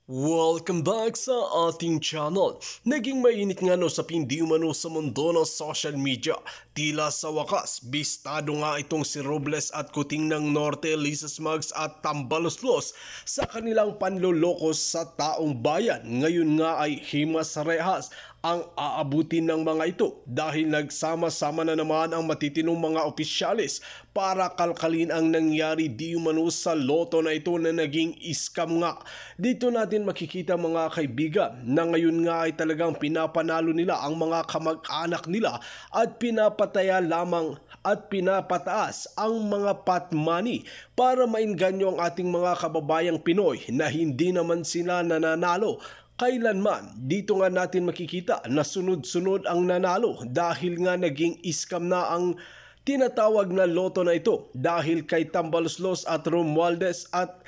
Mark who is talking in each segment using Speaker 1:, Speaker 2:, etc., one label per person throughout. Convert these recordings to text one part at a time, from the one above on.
Speaker 1: Welcome back sa ating channel. Naging mainit nga sa hindi umano sa mundo ng social media. Tila sa wakas, bistado nga itong si Robles at Kuting ng Norte, Lisa Smugs at Tambaloslos sa kanilang panlolokos sa taong bayan. Ngayon nga ay himas rehas ang aabutin ng mga ito dahil nagsama-sama na naman ang matitinong mga opisyalis para kalkalin ang nangyari di umano sa loto na ito na naging scam nga. Dito natin makikita mga kaibigan na ngayon nga ay talagang pinapanalo nila ang mga kamag-anak nila at pinapataya lamang at pinapataas ang mga pot money para mainganyo ang ating mga kababayang Pinoy na hindi naman sila nananalo kailanman. Dito nga natin makikita na sunod-sunod ang nanalo dahil nga naging scam na ang tinatawag na loto na ito dahil kay Tambaloslos at Romualdez at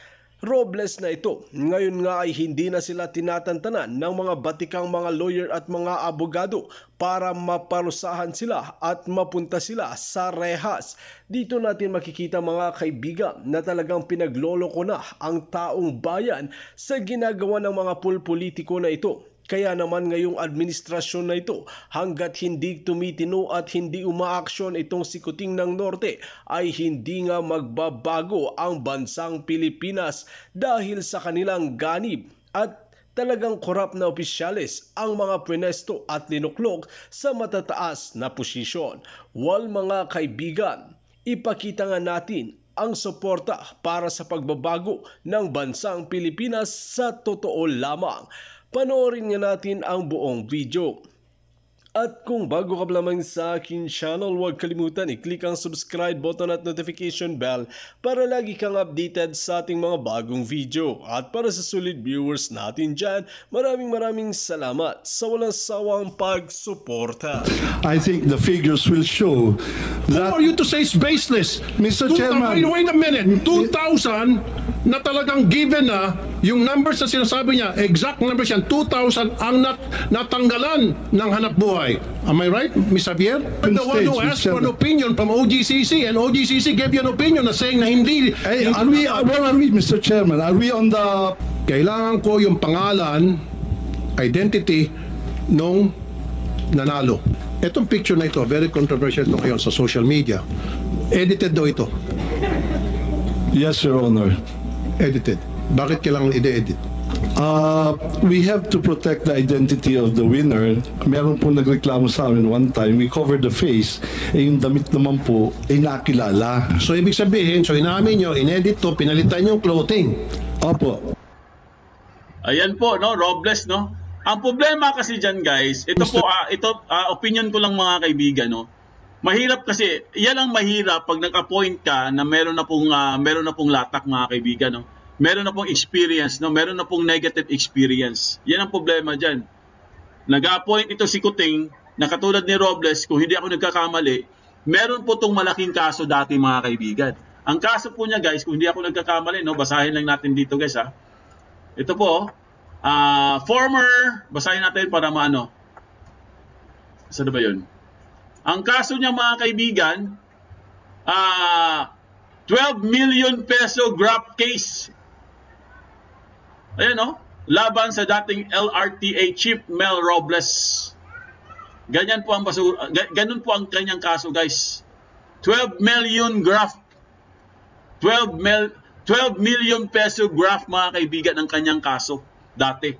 Speaker 1: Robles na ito. Ngayon nga ay hindi na sila tinatantanan ng mga batikang mga lawyer at mga abogado para maparusahan sila at mapunta sila sa rehas. Dito natin makikita mga kaibigan na talagang pinagloloko na ang taong bayan sa ginagawa ng mga pulpolitiko na ito. Kaya naman ngayong administrasyon na ito, hanggat hindi tumitino at hindi umaaksyon itong si Kuting ng Norte, ay hindi nga magbabago ang bansang Pilipinas dahil sa kanilang ganib at talagang korap na opisyalis ang mga pwenesto at linuklok sa matataas na posisyon. Wal mga kaibigan, ipakita nga natin ang suporta para sa pagbabago ng bansang Pilipinas sa totoo lamang. Panoorin nga natin ang buong video. At kung bago ka lamang sa akin channel, huwag kalimutan i-click ang subscribe button at notification bell para lagi kang updated sa ating mga bagong video. At para sa solid viewers natin dyan, maraming salamat sa walang sawang pagsuporta.
Speaker 2: I think the figures will show that...
Speaker 3: Who are you to say it's baseless?
Speaker 2: Mr. Chairman.
Speaker 3: Wait a minute. 2,000 na talagang given na yung numbers na sinasabi niya, exact numbers yan, 2,000 ang natanggalan ng hanap buhay. Am I right, Ms. Javier? The one who asked for an opinion from OGCC and OGCC gave you an opinion na saying na hindi...
Speaker 2: Hey, where are we, Mr. Chairman? Are we on the...
Speaker 3: Kailangan ko yung pangalan, identity, nung nanalo. Itong picture na ito, very controversial ito ngayon sa social media. Edited daw ito.
Speaker 2: Yes, Your Honor.
Speaker 3: Edited. Bakit kailangan i-edit?
Speaker 2: We have to protect the identity of the winner. Meron po nagreklamo sa amin one time, we covered the face, yung damit naman po ay nakilala.
Speaker 3: So ibig sabihin, so inamin nyo, inedit to, pinalitan yung clothing.
Speaker 2: Opo.
Speaker 4: Ayan po, no, Robles, no. Ang problema kasi diyan, guys, ito po opinion ko lang mga kaibigan, no. Mahirap kasi, yan ang mahirap pag nag-appoint ka na meron na pong latak mga kaibigan, no. Meron na pong experience, no? Meron na pong negative experience. Yan ang problema dyan. Nag-appoint ito si Kuting, na katulad ni Robles, kung hindi ako nagkakamali, meron po itong malaking kaso dati mga kaibigan. Ang kaso po niya guys, kung hindi ako nagkakamali, no? Basahin lang natin dito guys ha. Ito po, basahin natin para maano. Saan ba yun? Ang kaso niya mga kaibigan, 12 million peso graft case. Ayan o, laban sa dating LRTA Chief Mel Robles. Ganyan po ganun po ang kanyang kaso guys. 12 million graft. 12 million peso graft mga kaibigan ang kanyang kaso dati.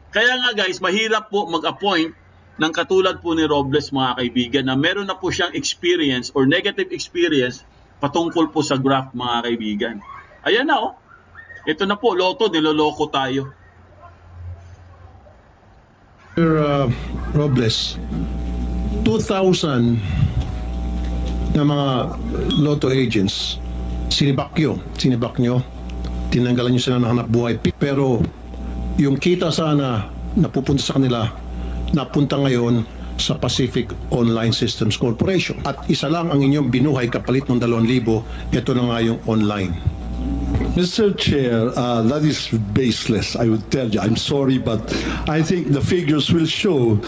Speaker 4: Kaya nga guys, mahirap po mag-appoint ng katulad po ni Robles mga kaibigan na meron na po siyang experience or negative experience patungkol po sa graft mga kaibigan. Ayan na oh. Ito na po, loto, niloloko tayo.
Speaker 3: Sir Robles, 2,000 na mga lotto agents, sinibak nyo, tinanggalan nyo sila ng hanap buhay. Pero yung kita sana napupunta sa kanila, napunta ngayon sa Pacific Online Systems Corporation. At isa lang ang inyong binuhay kapalit ng 2,000, ito na nga yung online.
Speaker 2: Mr. Chair, that is baseless, I would tell you. I'm sorry, but I think the figures will show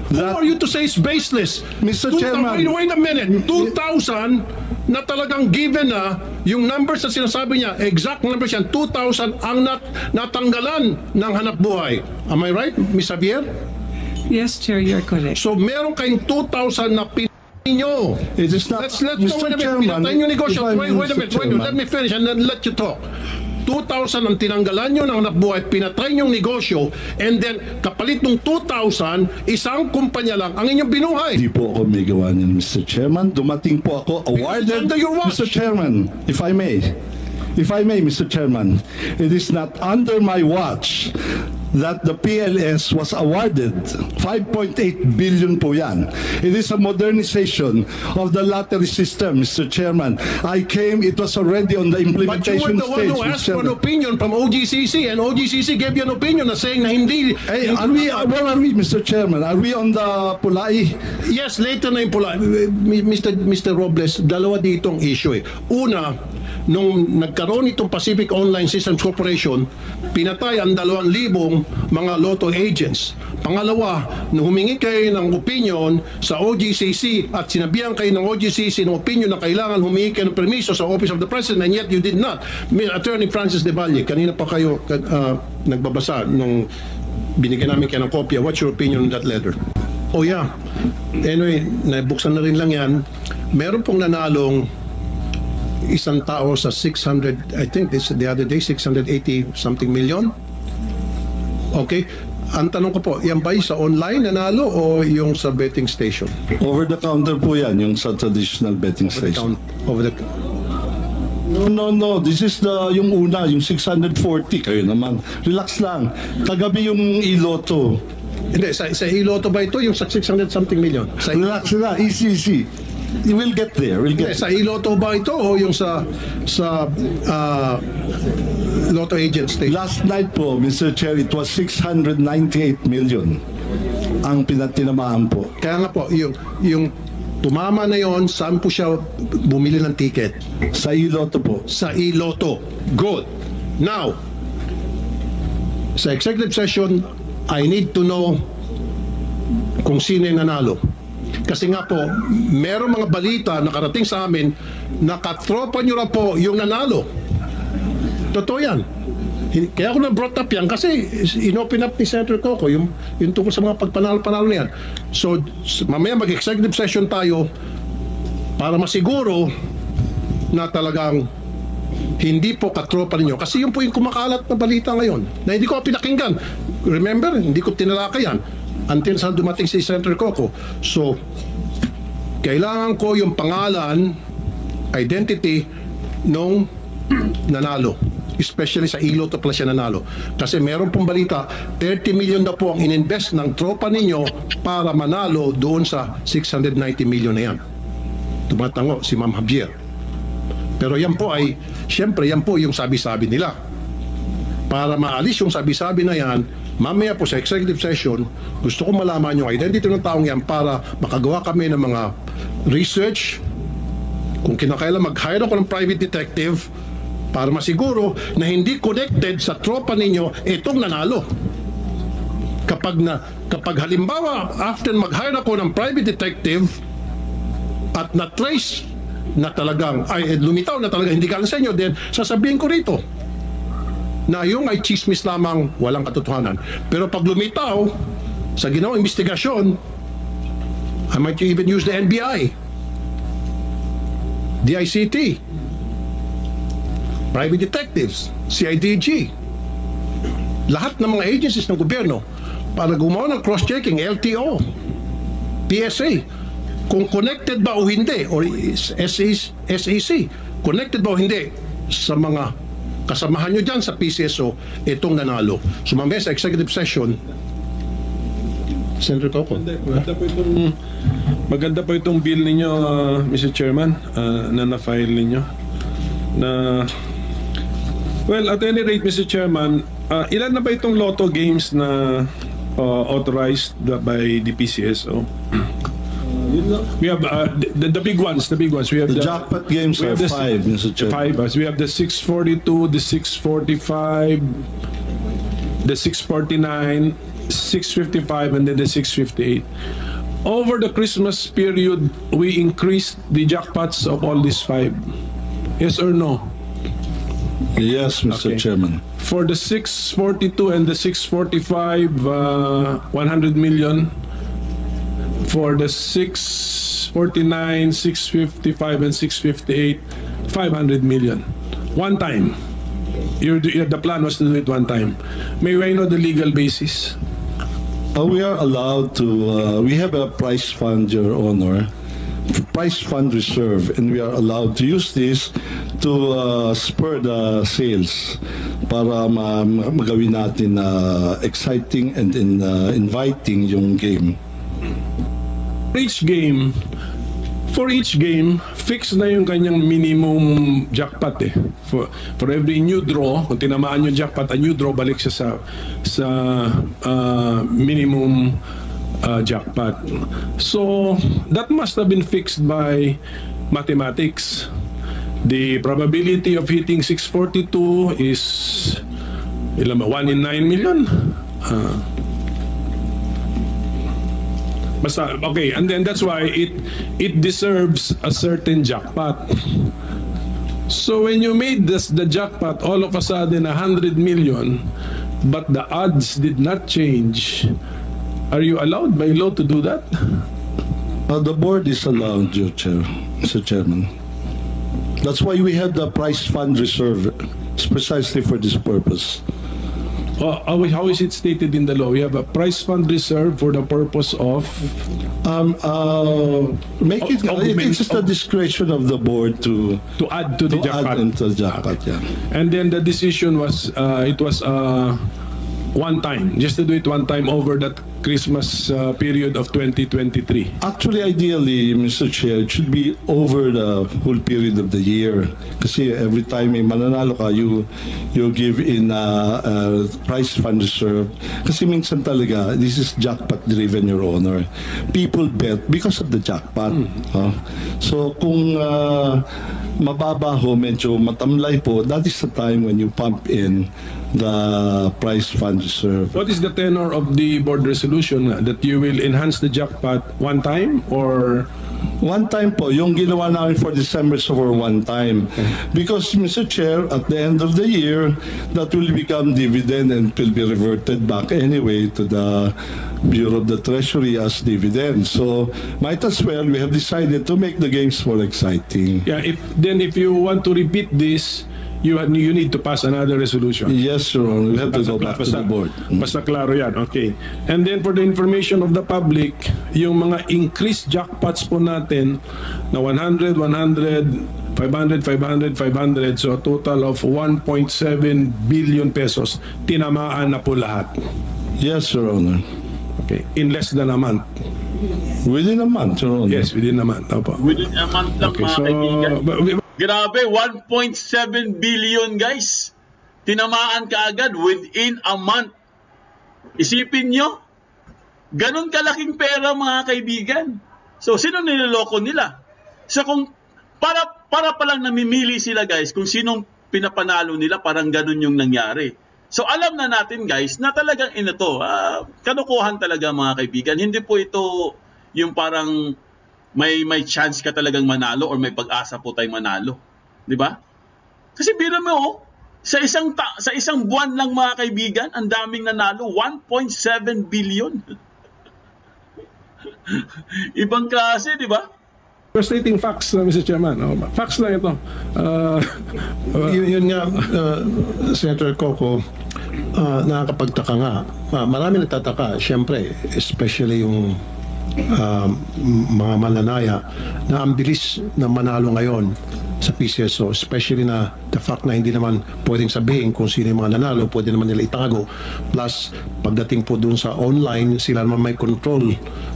Speaker 3: Who
Speaker 2: that...
Speaker 3: are you to say it's baseless?
Speaker 2: Mr. Chairman.
Speaker 3: Wait a minute. 2,000 na talagang given na yung numbers na sinasabi niya, exact numbers yan, 2,000 ang natanggalan ng hanap buhay. Am I right, Ms. Javier?
Speaker 5: Yes, Chair, you're correct.
Speaker 3: So meron kayong 2,000 na pinyo.
Speaker 2: It is not...
Speaker 3: Let's
Speaker 2: Mr.
Speaker 3: wait a minute.
Speaker 2: Chairman,
Speaker 3: Pinatayin yung negosyo.
Speaker 2: if I may,
Speaker 3: Wait a
Speaker 2: Mr.
Speaker 3: minute.
Speaker 2: Chairman.
Speaker 3: Let me finish and then let you talk. 2,000 ang tinanggalan nyo ng hanap buhay, pinatay yung negosyo, and then kapalit ng 2,000, isang kumpanya lang ang inyong binuhay.
Speaker 2: Hindi po ako may gawa niyan, Mr. Chairman. Dumating po ako awarded...
Speaker 3: under your watch.
Speaker 2: Mr. Chairman, if I may, Mr. Chairman, it is not under my watch that the PLS was awarded. 5.8 billion po yan. It is a modernization of the lottery system, Mr. Chairman. I came, it was already on the
Speaker 3: But you were
Speaker 2: implementation
Speaker 3: the one
Speaker 2: stage,
Speaker 3: who
Speaker 2: Mr.
Speaker 3: asked for an
Speaker 2: Chairman.
Speaker 3: opinion from OGCC, and OGCC gave you an opinion na saying na hindi...
Speaker 2: Hey, where are we, Mr. Chairman? Are we on the Pulai?
Speaker 3: Yes, later na yung pula. Mr. Robles, dalawa ditong issue eh. Una, nung nagkaroon itong Pacific Online Systems Corporation, pinatay ang 2,000 mga lotto agents. Pangalawa, nung humingi kayo ng opinion sa OGCC at sinabihan kayo ng OGCC ng opinion na kailangan humingi kayo ng permiso sa Office of the President, and yet you did not. Attorney Francis De Valle, kanina pa kayo nagbabasa nung binigyan namin kayo ng kopya. What's your opinion on that letter? Oh yeah. Anyway, nabuksan na rin lang yan. Meron pong nanalong isang tao sa 600, I think this the other day, 680 something million. Okay. Ang tanong ko po, yan ba sa online nanalo o yung sa betting station?
Speaker 2: Over the counter po yan, yung sa traditional betting station.
Speaker 3: Over the
Speaker 2: No. This is yung una, yung 640. Kayo naman. Relax lang. Kagabi yung iloto.
Speaker 3: Hindi, sa Iloto ba ito yung sa 600 something million? Sa,
Speaker 2: Relax na. Easy. You will get there. We'll
Speaker 3: hindi,
Speaker 2: get
Speaker 3: sa Iloto ba ito o yung sa Lotto Agent Station?
Speaker 2: Last night po, Mr. Chair, it was 698 million ang pinatinamaan po.
Speaker 3: Kaya nga po, yung tumama na yon, saan po siya bumili ng ticket?
Speaker 2: Sa iloto po.
Speaker 3: Sa Iloto. Good. Now, sa executive session, I need to know kung sino yung nanalo. Kasi nga po, merong mga balita na karating sa amin na katropa nyo na po yung nanalo. Totoo yan. Kaya ako na-brought up yan kasi inopen up ni Senator Coco yung tungkol sa mga pagpanalo-panalo niyan. So, mamaya mag-executive session tayo para masiguro na talagang hindi po katropa ninyo. Kasi yun po yung kumakalat na balita ngayon na hindi ko pinakinggan. Remember, hindi ko tinalakay yan until sa dumating si Senator Coco. So, kailangan ko yung pangalan, identity nung nanalo. Especially sa Iloto pala siya nanalo. Kasi meron pong balita, 30 million na po ang ininvest ng tropa ninyo para manalo doon sa 690 million na yan. Tumatango si Ma'am Javier. Pero yan po ay, siyempre yan po yung sabi-sabi nila. Para maalis yung sabi-sabi na yan, mamaya po sa executive session, gusto ko malaman yung identity ng taong yan para makagawa kami ng mga research. Kung kinakailan mag-hire ako ng private detective para masiguro na hindi connected sa tropa ninyo itong nanalo. Kapag halimbawa, after mag-hire ako ng private detective at na-trace na talagang, ay lumitaw na talagang hindi galing sa inyo, then sasabihin ko rito na yung ay chismis lamang, walang katotohanan. Pero pag lumitaw sa ginawang investigasyon, I might even use the NBI, DICT, private detectives, CIDG, lahat ng mga agencies ng gobyerno para gumawa ng cross-checking, LTO, PSA, kung connected ba o hindi, or SEC, connected ba o hindi sa mga kasamahan nyo dyan sa PCSO, itong nanalo. So mamaya sa executive session, Senator Coco.
Speaker 6: Maganda po itong bill ninyo, Mr. Chairman, na na-file ninyo. Well, at any rate, Mr. Chairman, ilan na ba itong lotto games na authorized by the PCSO? We have the big ones. The big ones. We have
Speaker 2: The jackpot games
Speaker 6: we
Speaker 2: are
Speaker 6: have the
Speaker 2: 5, Mr. Chair.
Speaker 6: 5. We have the 642, the 645, the 649, 655, and then the 658. Over the Christmas period, we increased the jackpots of all these 5. Yes or no?
Speaker 2: Yes, Mr.
Speaker 6: Okay.
Speaker 2: Chairman.
Speaker 6: For the 642 and the 645, 100 million. For the 649, 655, and 658, 500 million. One time. The plan was to do it one time. May I know the legal basis?
Speaker 2: We are allowed to, we have a prize fund, Your Honor, prize fund reserve, and we are allowed to use this to spur the sales para magawin natin exciting and inviting yung game.
Speaker 6: For each game, fix na yung kanyang minimum jackpot eh. For every new draw, kung tinamaan yung jackpot, a new draw, balik siya sa minimum jackpot. So, that must have been fixed by mathematics. The probability of hitting 642 is 1 in 9 million. Basta, okay, and then that's why it deserves a certain jackpot. So when you made the jackpot all of a sudden 100 million, but the odds did not change, are you allowed by law to do that?
Speaker 2: The board is allowed, Your Chair, Mr. Chairman. That's why we have the prize fund reserve. It's precisely for this purpose.
Speaker 6: How is it stated in the law? We have a prize fund reserve for the purpose of
Speaker 2: It's just the discretion of the board to
Speaker 6: add to the jackpot.
Speaker 2: add into the jackpot. Yeah.
Speaker 6: And then the decision was it was one time, just to do it one time over that Christmas period of 2023.
Speaker 2: Actually, ideally, Mr. Chair, it should be over the whole period of the year. Kasi every time may mananalo ka, you give in prize fund reserve. Kasi minsan talaga, this is jackpot driven, Your Honor. People bet because of the jackpot. So kung mababa ho, medyo matamlay po, that is the time when you pump in the prize fund reserve.
Speaker 6: What is the tenor of the board resolution that you will enhance the jackpot one time or?
Speaker 2: One time po, yung ginawa namin for December so for one time. Because, Mr. Chair, at the end of the year, that will become dividend and will be reverted back anyway to the Bureau of the Treasury as dividend. So, might as well, we have decided to make the games more exciting.
Speaker 6: Yeah, if you want to repeat this, you need to pass another resolution.
Speaker 2: Yes, Your Honor. We have to go back to the board.
Speaker 6: Basta klaro yan. Okay. And then for the information of the public, yung mga increased jackpots po natin na 100, 100, 500, 500, 500, so a total of 1.7 billion pesos, tinamaan na po lahat.
Speaker 2: Yes, Your Honor.
Speaker 6: Okay. In less than a month.
Speaker 2: Within a month, Your Honor.
Speaker 6: Yes, within a month. Opo.
Speaker 4: Within a month lang,
Speaker 6: Okay,
Speaker 4: mga
Speaker 6: so
Speaker 4: kaibigan. Grabe, 1.7 billion guys. Tinamaan ka agad within a month. Isipin nyo, ganun kalaking pera mga kaibigan. So, sino niloloko nila? So, kung para palang namimili sila guys, kung sinong pinapanalo nila, parang ganun yung nangyari. So, alam na natin guys, na talagang kanukuhan talaga mga kaibigan. Hindi po ito yung parang may chance ka talagang manalo or may pag-asa po tayong manalo. 'Di ba? Kasi biro mo, sa isang buwan lang mga kaibigan, ang daming nanalo, 1.7 billion. Ibang klase, 'di ba?
Speaker 6: Stating facts, Mr. Chairman. Facts na ito.
Speaker 3: Yun nga, Senator Coco, nakakapagtaka nga. Marami nagtataka, siyempre, especially yung mga mananaya na ang bilis na manalo ngayon sa PCSO, especially na the fact na hindi naman pwedeng sabihin kung sino yung mga nanalo, pwede naman nila itago, plus pagdating po dun sa online, sila naman may control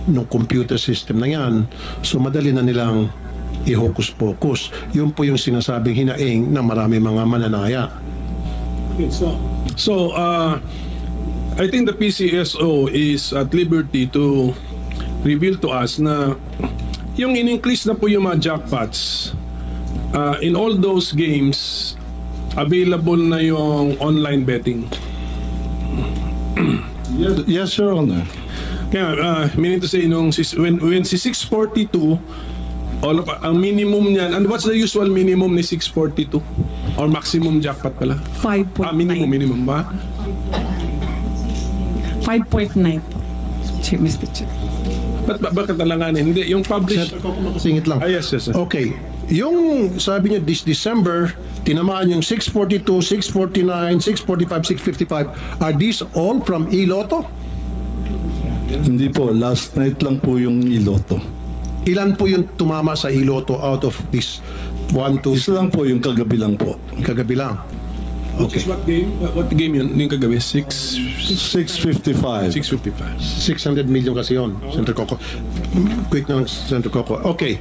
Speaker 3: ng computer system na yan, so madali na nilang i-hocus-pocus. Yun po yung sinasabing hinaing ng marami mga mananaya.
Speaker 6: Okay, so I think the PCSO is at liberty to reveal to us na yung in-increase na po yung mga jackpots, in all those games, available na yung online betting.
Speaker 2: Yes, Your Honor.
Speaker 6: Kaya, meaning to say, when si 642, ang minimum niyan, and what's the usual minimum ni 642? Or maximum jackpot pala?
Speaker 5: 5.9.
Speaker 6: Minimum ba?
Speaker 5: 5.9. Mr. Chair.
Speaker 6: Bakit talanganin? Hindi, yung published...
Speaker 3: Senator Coco, makasingit lang.
Speaker 6: Yes.
Speaker 3: Okay. Yung sabi niyo this December, tinamaan yung 642, 649, 645, 655. Are these all from Iloto?
Speaker 2: Hindi po, last night lang po yung Iloto.
Speaker 3: Ilan po yung tumama sa Iloto out of this 1, 2,
Speaker 2: Isa lang po, yung kagabi lang po.
Speaker 3: kagabi lang? Okay.
Speaker 6: What game? What game yun? Yung kagabi?
Speaker 2: 6:55.
Speaker 6: 655.
Speaker 3: 600 million kasi yun, Senator Coco. Quick na lang, Senator Coco. Okay.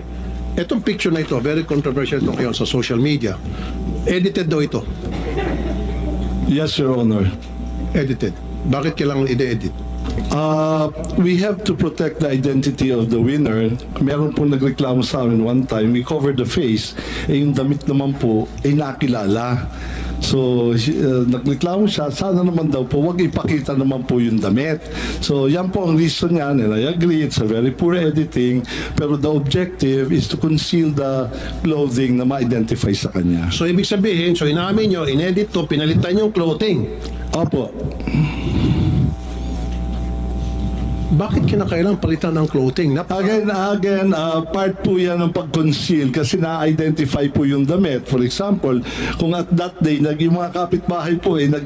Speaker 3: Etong picture na ito, very controversial ito ngayon sa social media. Edited daw ito.
Speaker 2: Yes, Your Honor.
Speaker 3: Edited. Bakit kailangan i-edit?
Speaker 2: We have to protect the identity of the winner. Meron po nagreklamo sa amin one time, we covered the face, yung damit naman po ay nakilala. So, nagreklamo siya, sana naman daw po, wag ipakita naman po yung damit. So, yan po ang reason niyan, and I agree, it's a very poor editing, pero the objective is to conceal the clothing na ma-identify sa kanya.
Speaker 3: So, ibig sabihin, so inamin nyo, inedit to, pinalitan yung clothing.
Speaker 2: Opo.
Speaker 3: Bakit kinakailangan palitan ng clothing?
Speaker 2: Again, part po yan ng pag-conceal kasi na-identify po yung damit. For example, kung at that day, yung mga kapitbahay po yun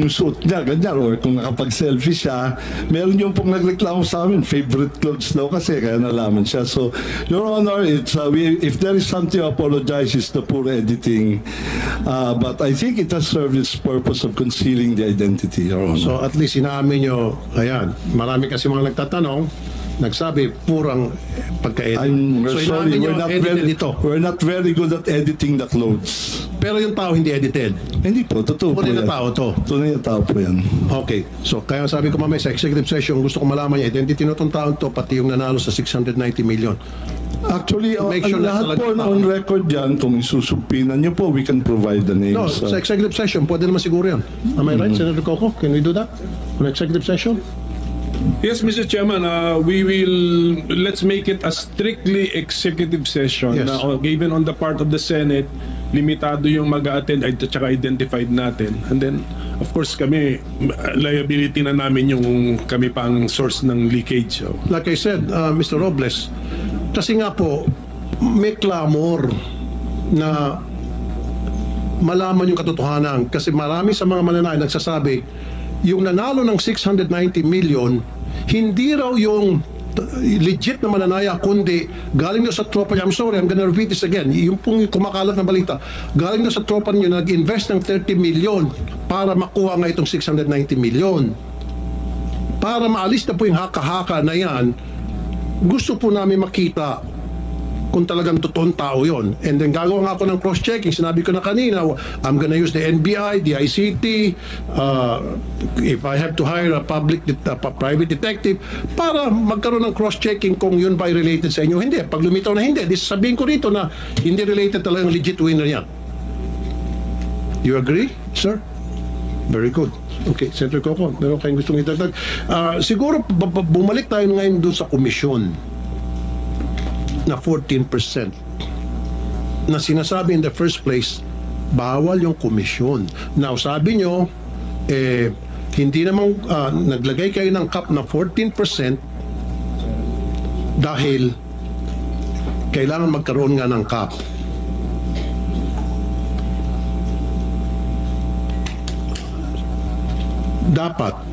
Speaker 2: yung suot niya, ganyan. Or kung nakapag-selfie siya, meron yung pong nagreklamo sa amin, favorite clothes daw kasi, kaya nalaman siya. So, Your Honor, it's, if there is something to apologize, it's the poor editing. But I think it has served its purpose of concealing the identity, Your Honor.
Speaker 3: So, at least inamin nyo, ayan, marami kasi mga nagtatanong, nagsabi, purang pagka-edit.
Speaker 2: I'm
Speaker 3: So,
Speaker 2: sorry,
Speaker 3: inamin nyo, edited ito.
Speaker 2: we're not very good at editing the clothes.
Speaker 3: Pero yung tao hindi edited.
Speaker 2: Hindi po, totoo po
Speaker 3: Tunay na
Speaker 2: yan.
Speaker 3: tao to.
Speaker 2: Tunay na tao po yan.
Speaker 3: Okay. So, kaya sabi ko mamaya sa executive session, gusto ko malaman yung identity na itong taon to, pati yung nanalo sa 690 million.
Speaker 2: Actually,
Speaker 3: Make sure na
Speaker 2: lahat
Speaker 3: talaga
Speaker 2: po on record yan, kung isusumpinan niyo po, we can provide the names.
Speaker 3: No, sa executive session, pwede naman siguro yan. Am I right, Senator Coco? Can we do that? On executive session?
Speaker 6: Yes, Mr. Chairman, let's make it a strictly executive session.
Speaker 3: Yes.
Speaker 6: Given on the part of the Senate, limitado yung mag-attend at saka identified natin. And then, of course, kami, liability na namin yung kami pang source ng leakage. So.
Speaker 3: Like I said, Mr. Robles, kasi nga po, may clamor na malaman yung katotohanan. Kasi marami sa mga mananayan nagsasabi, yung nanalo ng 690 million, hindi raw yung legit na mananaya, kundi galing na sa tropa niya. I'm sorry, I'm gonna repeat this again. Yung pong kumakalat na balita, galing na sa tropa niyo na nag-invest ng 30 million para makuha nga itong 690 million. Para maalis na po yung haka-haka na yan, gusto po namin makita kung talagang totoong tao yon. And then gagawa nga ako ng cross-checking. Sinabi ko na kanina, I'm gonna use the NBI, the ICT, if I have to hire a private detective, para magkaroon ng cross-checking kung yun ba related sa inyo. Hindi. Pag lumitaw na hindi, sabihin ko rito na hindi related talagang legit winner yan. You agree, sir? Very good. Okay, Senator Coco, meron kayong gustong itagdag. Siguro, bumalik tayo ngayon doon sa komisyon na 14% na sinasabi in the first place, bawal yung komisyon. Now, sabi nyo, hindi namang naglagay kayo ng cap na 14% dahil kailangan magkaroon nga ng cap. Dapat,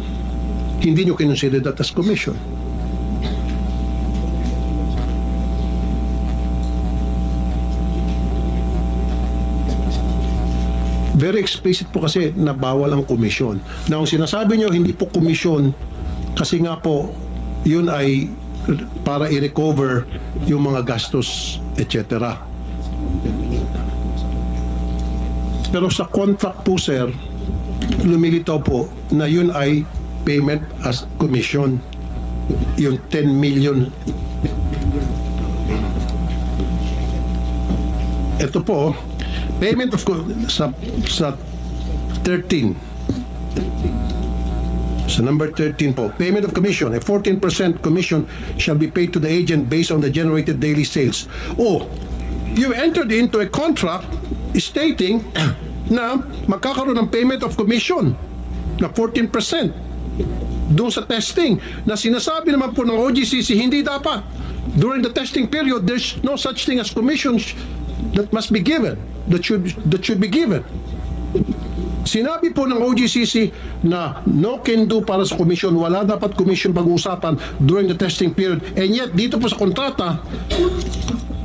Speaker 3: hindi nyo kinonsider that as commission. Very explicit po kasi na bawal ang komisyon. Na ang sinasabi nyo, hindi po komisyon kasi nga po, yun ay para i-recover yung mga gastos, etc. Pero sa contract po, sir, lumilitaw po na yun ay payment as commission. Yung 10 million Ito po, payment of sa 13. Sa number 13 po, payment of commission. A 14% commission shall be paid to the agent based on the generated daily sales. Oh, you entered into a contract stating na magkakaroon ng payment of commission na 14% doon sa testing na sinasabi naman po ng OGCC hindi dapat. During the testing period, there's no such thing as commissions that must be given, that should be given. Sinabi po ng OGCC na no can do para sa commission, wala dapat commission pag-uusapan during the testing period. And yet, dito po sa kontrata,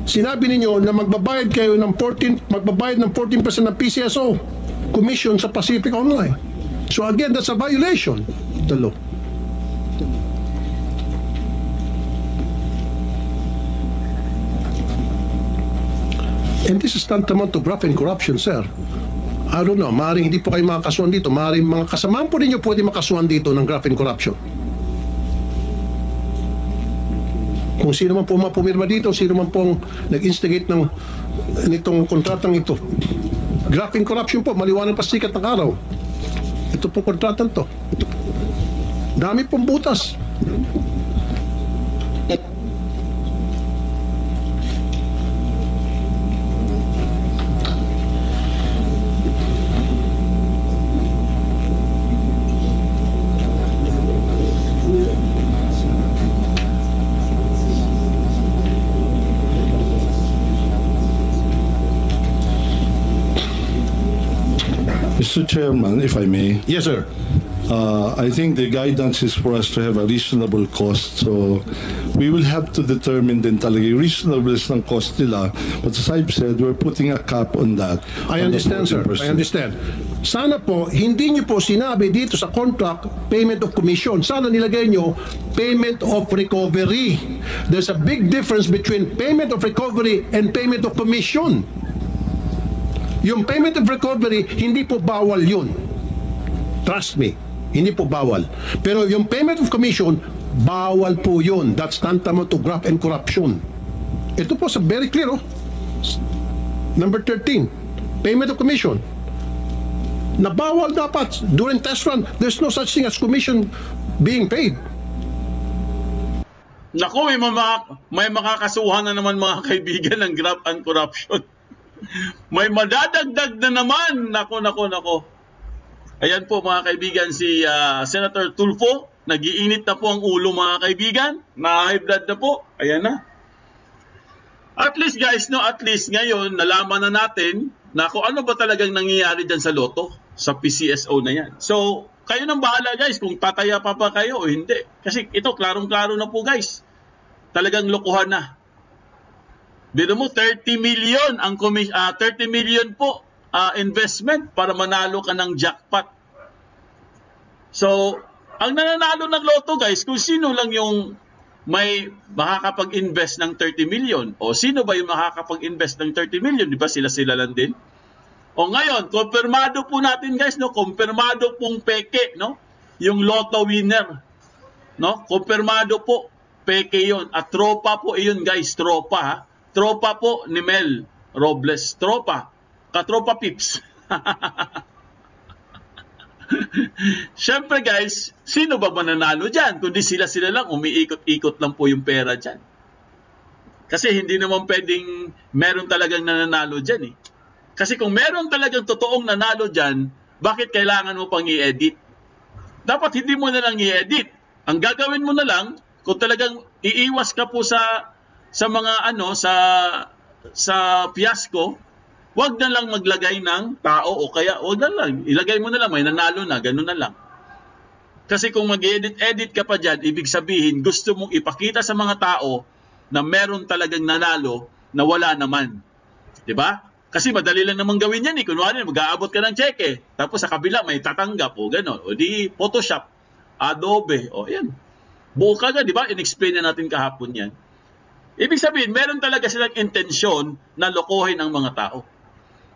Speaker 3: sinabi ninyo na magbabayad kayo ng 14% ng PCSO commission sa Pacific Online. So again, that's a violation of the law. And this is tantamount to graft and corruption, sir. I don't know, maaaring hindi po kayo makakasuhan dito. Maaaring mga kasamaan po ninyo pwede makasuhan dito ng graft and corruption. Kung sino man po pumirma dito, sino man pong nag-instigate nitong kontratang ito. Graft and corruption po, maliwanag pa sikat ng araw. Ito po kontratang to. Dami pong butas.
Speaker 2: Mr. Chairman, if I may,
Speaker 3: Yes, sir.
Speaker 2: I think the guidance is for us to have a reasonable cost. So we will have to determine din talaga yung reasonableness ng cost nila. But as I've said, we're putting a cap on that.
Speaker 3: I understand, sir. I understand. Sana po, hindi nyo po sinabi dito sa contract, payment of commission. Sana nilagay nyo, payment of recovery. There's a big difference between payment of recovery and payment of commission. Yung payment of recovery, hindi po bawal yun. Trust me, hindi po bawal. Pero yung payment of commission, bawal po yun. That's tantamount to graft and corruption. Ito po sa very clear, oh. Number 13, payment of commission. Na bawal dapat. During test run, there's no such thing as commission being paid.
Speaker 4: Naku, may makakasuhan na naman mga kaibigan ng graft and corruption. May madadagdag na naman. Nako. Ayan po mga kaibigan, si Senator Tulfo, nag-iinit na po ang ulo mga kaibigan. Na-high blood na po. Ayan na. At least guys, at least ngayon, nalaman na natin na kung ano ba talagang nangyayari dyan sa loto, sa PCSO na yan. So, kayo nang bahala guys kung tataya pa ba kayo o hindi. Kasi ito, klarong-klaro na po guys. Talagang lokohan na. Dito mo 30 million ang 30 million po investment para manalo ka ng jackpot. So, ang nananalo ng loto guys, kung sino lang yung may makakapag-invest ng 30 million o sino ba yung makakapag-invest ng 30 million, di ba sila lang din? O ngayon, kumpirmado po natin guys, kumpirmado pong peke, yung lotto winner. Kumpirmado po, peke yon. At tropa po iyon guys, tropa ha. Tropa po ni Mel Robles. Tropa. Katropa pips. Siyempre guys, sino ba mananalo dyan? Kundi sila lang, umiikot-ikot lang po yung pera dyan. Kasi hindi naman pwedeng meron talagang nananalo dyan eh. Kasi kung meron talagang totoong nanalo dyan, bakit kailangan mo pang i-edit? Dapat hindi mo na lang i-edit. Ang gagawin mo na lang, kung talagang iiwas ka po sa mga sa fiasco, wag na lang maglagay ng tao o kaya wag na lang ilagay mo na lang may nanalo na, ganun na lang. Kasi kung mag-edit ka pa diyan, ibig sabihin gusto mong ipakita sa mga tao na meron talagang nanalo na wala naman. 'Di ba? Kasi madali lang naman gawin yan eh. Kunwari mag-aabot ka ng cheque, tapos sa kabila may tatanggap o gano'n. O di Photoshop, Adobe, o yan. Buo ka nga, di ba? In-explain na natin kahapon yan. Ibig sabihin, meron talaga silang intensyon na lokohin ang mga tao.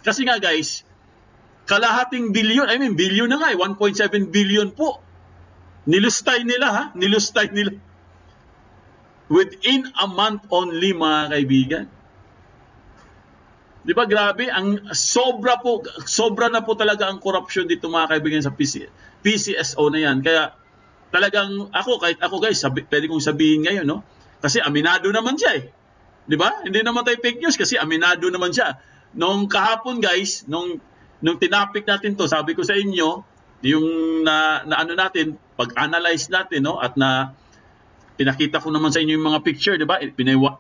Speaker 4: Kasi nga guys, kalahating bilyon, bilyon na nga 1.7 billion po. Nilustay nila ha, nilustay nila. Within a month only mga kaibigan. Di ba grabe? Ang sobra na po talaga ang korupsyon dito mga kaibigan sa PCSO na yan. Kaya talagang kahit ako guys, pwede kong sabihin ngayon, no? Kasi aminado naman siya eh. Di ba? Hindi naman tayo fake news kasi aminado naman siya. Nung kahapon guys, nung tinapik natin to, sabi ko sa inyo, yung ano natin, pag-analyze natin, no? At pinakita ko naman sa inyo yung mga picture, di ba?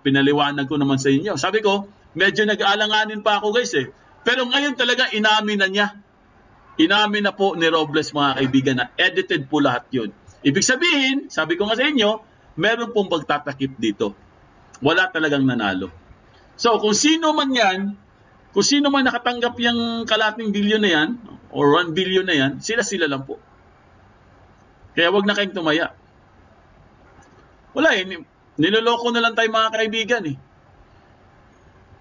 Speaker 4: Pinaliwanag ko naman sa inyo. Sabi ko, medyo nag-aalanganin pa ako guys eh. Pero ngayon talaga inamin na niya. Inamin na po ni Robles mga kaibigan na edited po lahat yun. Ibig sabihin, sabi ko nga sa inyo, meron pong pagtatakip dito. Wala talagang nanalo. So kung sino man yan, kung sino man nakatanggap yung kalating bilyon na yan, or 1 billion na yan, sila lang po. Kaya wag na kayong tumaya. Wala eh, niloloko na lang tayo mga kaibigan eh.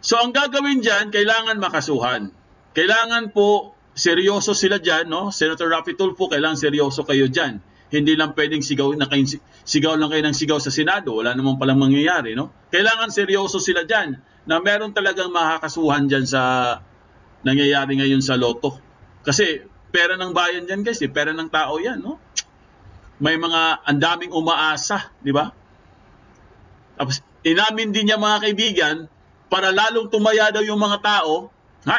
Speaker 4: So ang gagawin dyan, kailangan makasuhan. Kailangan po seryoso sila dyan, no? Senator Raffy Tulfo, kailangan seryoso kayo dyan. Hindi lang pwedeng sigaw lang kayo ng sigaw sa Senado. Wala namang palang mangyayari, no? Kailangan seryoso sila dyan na meron talagang makakasuhan dyan sa nangyayari ngayon sa loto. Kasi pera ng bayan dyan guys, eh. Pera ng tao yan, no? May ang daming umaasa, di ba? Tapos inamin din niya mga kaibigan, para lalong tumaya daw yung mga tao.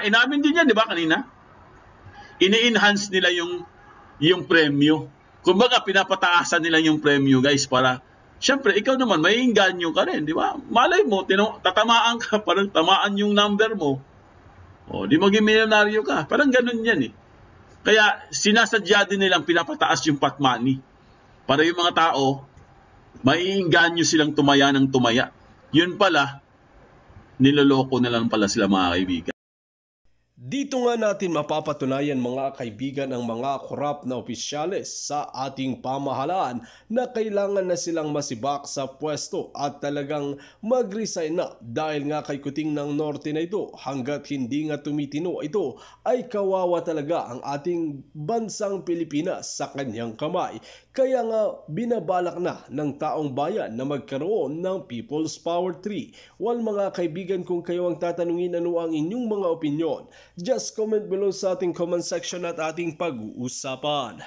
Speaker 4: Inamin din yan, di ba kanina? Ini-enhance nila yung premyo. Kumbaga, pinapataasan nila yung premyo, guys, para, syempre, ikaw naman, may inganyo ka rin, di ba? Malay mo, tatamaan ka, parang tamaan yung number mo. O, di maging milyonaryo ka. Parang ganun yan eh. Kaya, sinasadya din nilang pinapataas yung pot money. Para yung mga tao, may inganyo silang tumaya ng tumaya. Yun pala, niloloko na lang pala sila mga kaibigan.
Speaker 1: Dito nga natin mapapatunayan mga kaibigan ang mga korap na opisyales sa ating pamahalaan na kailangan na silang masibak sa pwesto at talagang mag-resign na dahil nga kay Kuting ng Norte na ito. Hanggat hindi nga tumitino ito ay kawawa talaga ang ating bansang Pilipinas sa kanyang kamay. Kaya nga binabalak na ng taong bayan na magkaroon ng People's Power 3. Well mga kaibigan, kung kayo ang tatanungin ano ang inyong mga opinyon, just comment below sa ating comment section at ating pag-uusapan.